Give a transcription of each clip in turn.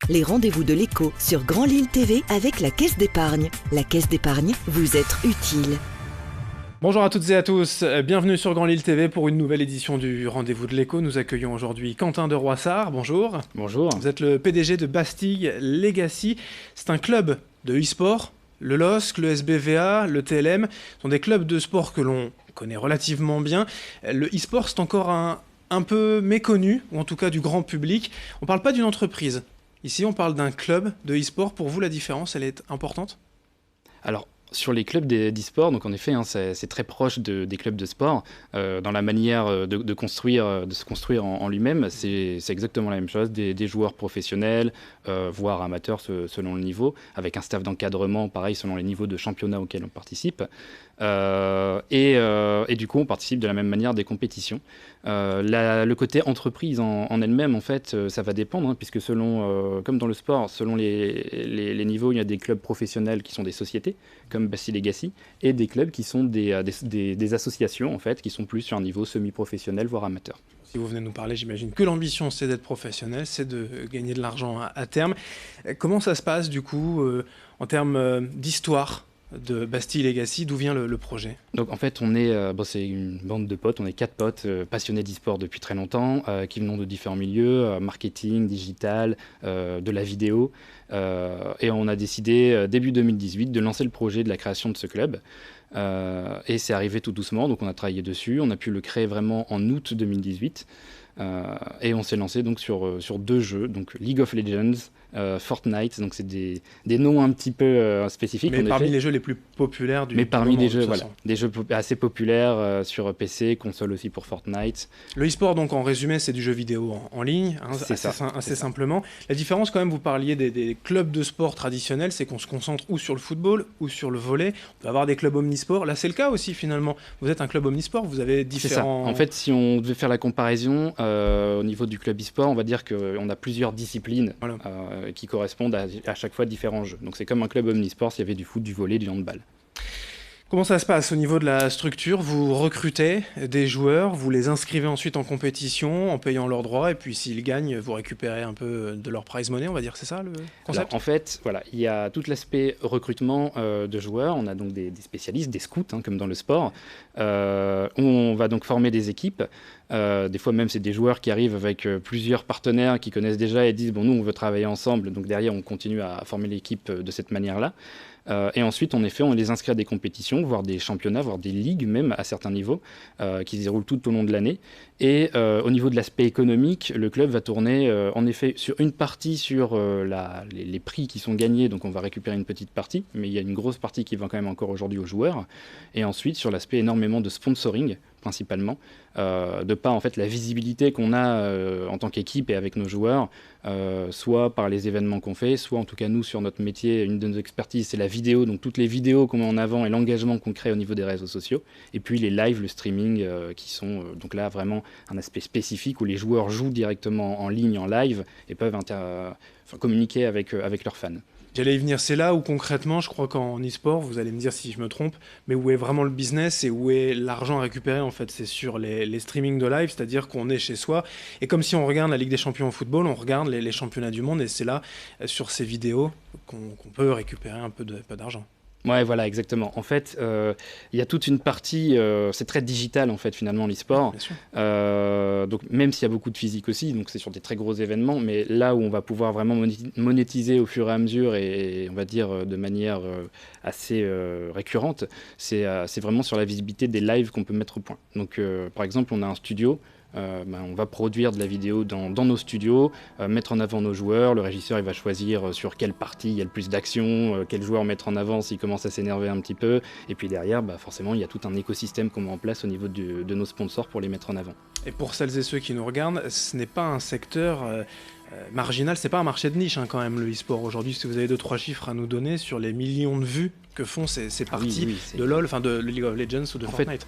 Les rendez-vous de l'écho sur Grand Lille TV avec la Caisse d'épargne. La Caisse d'épargne, vous être utile. Bonjour à toutes et à tous, bienvenue sur Grand Lille TV pour une nouvelle édition du Rendez-vous de l'écho. Nous accueillons aujourd'hui Quentin de Roissard, bonjour. Bonjour. Vous êtes le PDG de Bastille Legacy. C'est un club de e-sport. Le LOSC, le SBVA, le TLM sont des clubs de sport que l'on connaît relativement bien. Le e-sport, c'est encore un peu méconnu, ou en tout cas du grand public. On ne parle pas d'une entreprise. Ici, on parle d'un club de e-sport. Pour vous, la différence, elle est importante ? Alors, sur les clubs d'e-sport, donc en effet, c'est très proche des clubs de sport. Dans la manière de se construire en lui-même, c'est exactement la même chose. Des joueurs professionnels, voire amateurs selon le niveau, avec un staff d'encadrement, pareil, selon les niveaux de championnat auxquels on participe. Et du coup, on participe de la même manière des compétitions. Le côté entreprise en elle-même, en fait, ça va dépendre, hein, puisque comme dans le sport, selon les niveaux, il y a des clubs professionnels qui sont des sociétés, comme Bastille Legacy, et des clubs qui sont des associations, en fait, qui sont plus sur un niveau semi-professionnel, voire amateur. Si vous venez nous parler, j'imagine que l'ambition, c'est d'être professionnel, c'est de gagner de l'argent à terme. Comment ça se passe, du coup, en termes d'histoire de Bastille Legacy, d'où vient le projet ? Donc en fait, c'est une bande de potes, on est 4 potes passionnés d'e-sport depuis très longtemps, qui venons de différents milieux, marketing, digital, de la vidéo, et on a décidé début 2018 de lancer le projet de la création de ce club. Et c'est arrivé tout doucement, donc on a travaillé dessus, on a pu le créer vraiment en août 2018, et on s'est lancé donc sur 2 jeux, donc League of Legends, Fortnite, donc c'est des noms un petit peu spécifiques. Mais parmi les jeux les plus populaires du Mais parmi moment, les jeux, voilà, des jeux assez populaires sur PC, console aussi pour Fortnite. Le e-sport, donc en résumé, c'est du jeu vidéo en ligne, hein, assez simplement. La différence quand même, vous parliez des clubs de sport traditionnels, c'est qu'on se concentre ou sur le football ou sur le volley. On peut avoir des clubs omnisports. Là, c'est le cas aussi finalement. Vous êtes un club omnisport, vous avez différents... C'est ça. En fait, si on devait faire la comparaison au niveau du club e-sport, on va dire qu'on a plusieurs disciplines. Voilà. Qui correspondent à chaque fois différents jeux. Donc c'est comme un club omnisport s'il y avait du foot, du volley, du handball. Comment ça se passe au niveau de la structure ? Vous recrutez des joueurs, vous les inscrivez ensuite en compétition en payant leurs droits et puis s'ils gagnent, vous récupérez un peu de leur prize money, on va dire, c'est ça le concept ? Alors, en fait, voilà, il y a tout l'aspect recrutement de joueurs. On a donc des spécialistes, des scouts, hein, comme dans le sport. On va donc former des équipes. Des fois même, c'est des joueurs qui arrivent avec plusieurs partenaires qui connaissent déjà et disent « bon, nous, on veut travailler ensemble ». Donc derrière, on continue à former l'équipe de cette manière-là. Et ensuite, en effet, on les inscrit à des compétitions, voire des championnats, voire des ligues même à certains niveaux, qui se déroulent tout au long de l'année. Et au niveau de l'aspect économique, le club va tourner en effet sur une partie sur les prix qui sont gagnés, donc on va récupérer une petite partie, mais il y a une grosse partie qui va quand même encore aujourd'hui aux joueurs. Et ensuite, sur l'aspect énormément de sponsoring, principalement, de par en fait la visibilité qu'on a en tant qu'équipe et avec nos joueurs, soit par les événements qu'on fait, soit en tout cas nous sur notre métier, une de nos expertises c'est la vidéo, donc toutes les vidéos qu'on met en avant et l'engagement qu'on crée au niveau des réseaux sociaux, et puis les lives, le streaming qui sont donc là vraiment un aspect spécifique où les joueurs jouent directement en ligne, en live, et peuvent communiquer avec leurs fans. J'allais y venir, c'est là où concrètement, je crois qu'en e-sport, vous allez me dire si je me trompe, mais où est vraiment le business et où est l'argent à récupérer en fait, c'est sur les streamings de live, c'est-à-dire qu'on est chez soi. Et comme si on regarde la Ligue des Champions au football, on regarde les championnats du monde et c'est là, sur ces vidéos, qu'on peut récupérer un peu d'argent. Ouais, voilà, exactement. En fait, il y a toute une partie, c'est très digital en fait finalement l'e-sport. Donc même s'il y a beaucoup de physique aussi, donc c'est sur des très gros événements, mais là où on va pouvoir vraiment monétiser au fur et à mesure et on va dire de manière assez récurrente, c'est vraiment sur la visibilité des lives qu'on peut mettre au point. Donc par exemple, on a un studio. On va produire de la vidéo dans nos studios, mettre en avant nos joueurs. Le régisseur il va choisir sur quelle partie il y a le plus d'action, quel joueur mettre en avant s'il commence à s'énerver un petit peu. Et puis derrière, forcément, il y a tout un écosystème qu'on met en place au niveau de nos sponsors pour les mettre en avant. Et pour celles et ceux qui nous regardent, ce n'est pas un secteur marginal, c'est pas un marché de niche quand même le e-sport. Aujourd'hui, si vous avez 2-3 chiffres à nous donner sur les millions de vues que font ces parties de LoL, enfin de League of Legends ou de Fortnite.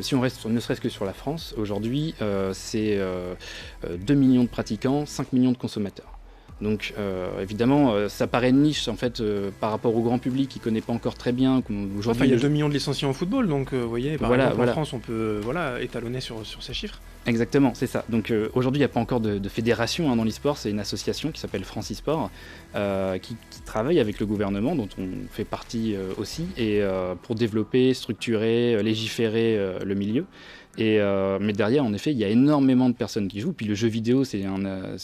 Si on reste ne serait-ce que sur la France, aujourd'hui, c'est 2 millions de pratiquants, 5 millions de consommateurs. Donc évidemment, ça paraît une niche en fait par rapport au grand public qui ne connaît pas encore très bien. Enfin, il y a 2 millions de licenciés en football, donc vous voyez, par exemple, en France, on peut étalonner sur ces chiffres. Exactement, c'est ça. Donc aujourd'hui, il n'y a pas encore de fédération dans l'e-sport, c'est une association qui s'appelle France e-sport, qui travaille avec le gouvernement, dont on fait partie aussi, et pour développer, structurer, légiférer le milieu. Mais derrière, en effet, il y a énormément de personnes qui jouent. Puis le jeu vidéo, c'est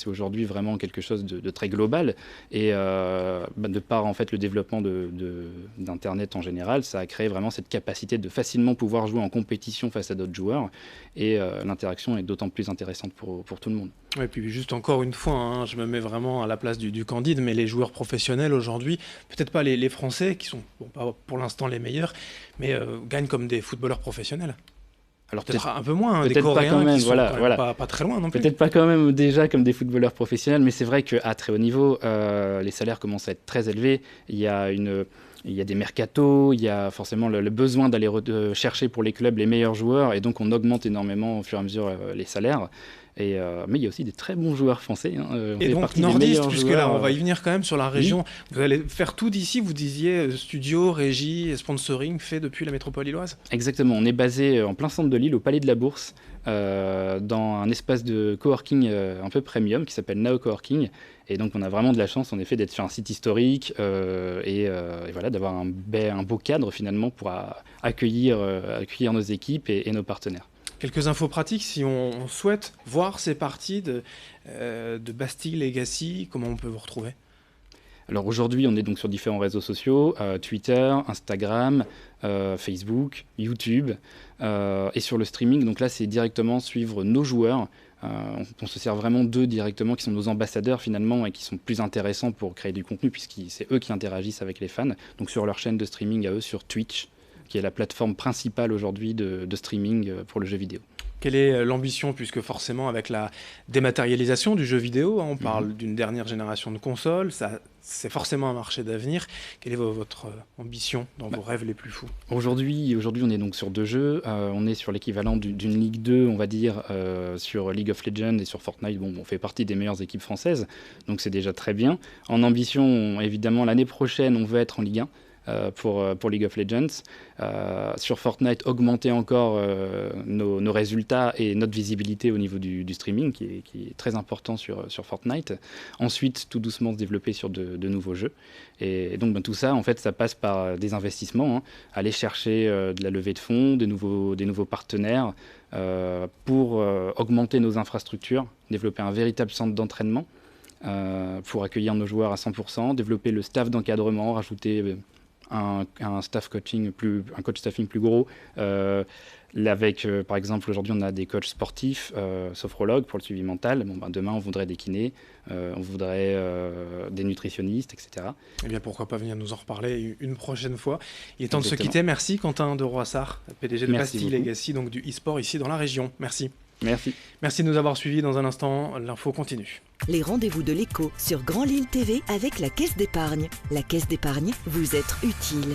aujourd'hui vraiment quelque chose de très global. Et de par en fait, le développement d'Internet en général, ça a créé vraiment cette capacité de facilement pouvoir jouer en compétition face à d'autres joueurs. Et l'interaction est d'autant plus intéressante pour tout le monde. Et puis juste encore une fois, je me mets vraiment à la place du Candide, mais les joueurs professionnels aujourd'hui, peut-être pas les Français, qui sont pas pour l'instant les meilleurs, mais gagnent comme des footballeurs professionnels. Alors peut-être un peu moins, des Coréens pas même, qui sont pas très loin non plus. Peut-être pas quand même déjà comme des footballeurs professionnels, mais c'est vrai qu'à très haut niveau, les salaires commencent à être très élevés. Il y a des mercatos, il y a forcément le besoin d'aller chercher pour les clubs les meilleurs joueurs, et donc on augmente énormément au fur et à mesure les salaires. Mais il y a aussi des très bons joueurs français. Et donc nordistes, puisque là on va y venir quand même sur la région. Oui. Vous allez faire tout d'ici, vous disiez studio, régie, sponsoring fait depuis la métropole lilloise. Exactement, on est basé en plein centre de Lille, au Palais de la Bourse, dans un espace de coworking un peu premium qui s'appelle Nao Coworking. Et donc on a vraiment de la chance en effet d'être sur un site historique et voilà, d'avoir un beau cadre finalement pour accueillir nos équipes et nos partenaires. Quelques infos pratiques si on souhaite voir ces parties de Bastille Legacy, comment on peut vous retrouver ? Alors aujourd'hui, on est donc sur différents réseaux sociaux, Twitter, Instagram, Facebook, YouTube, et sur le streaming. Donc là, c'est directement suivre nos joueurs. On se sert vraiment d'eux directement, qui sont nos ambassadeurs finalement et qui sont plus intéressants pour créer du contenu, puisque c'est eux qui interagissent avec les fans. Donc sur leur chaîne de streaming à eux, sur Twitch, qui est la plateforme principale aujourd'hui de streaming pour le jeu vidéo. Quelle est l'ambition, puisque forcément avec la dématérialisation du jeu vidéo, on parle d'une dernière génération de consoles, c'est forcément un marché d'avenir. Quelle est votre ambition dans vos rêves les plus fous ? Aujourd'hui, on est donc sur 2 jeux. On est sur l'équivalent d'une Ligue 2, on va dire, sur League of Legends et sur Fortnite. Bon, on fait partie des meilleures équipes françaises, donc c'est déjà très bien. En ambition, évidemment, l'année prochaine, on veut être en Ligue 1. Pour League of Legends. Sur Fortnite, augmenter encore nos résultats et notre visibilité au niveau du streaming, qui est très important sur Fortnite. Ensuite, tout doucement se développer sur de nouveaux jeux. Et donc tout ça, en fait, ça passe par des investissements, aller chercher de la levée de fonds, des nouveaux partenaires, pour augmenter nos infrastructures, développer un véritable centre d'entraînement, pour accueillir nos joueurs à 100%, développer le staff d'encadrement, rajouter un staff coaching un coach staffing plus gros, avec par exemple aujourd'hui on a des coachs sportifs, sophrologues pour le suivi mental. Demain on voudrait des kinés, on voudrait des nutritionnistes, etc. Eh bien pourquoi pas venir nous en reparler une prochaine fois. Il est temps de se quitter. Merci Quentin de Roissard, PDG de Bastille Legacy, donc du e-sport ici dans la région. Merci. Merci de nous avoir suivis. Dans un instant, l'info continue. Les rendez-vous de l'écho sur Grand Lille TV avec la Caisse d'épargne. La Caisse d'épargne, vous êtes utile.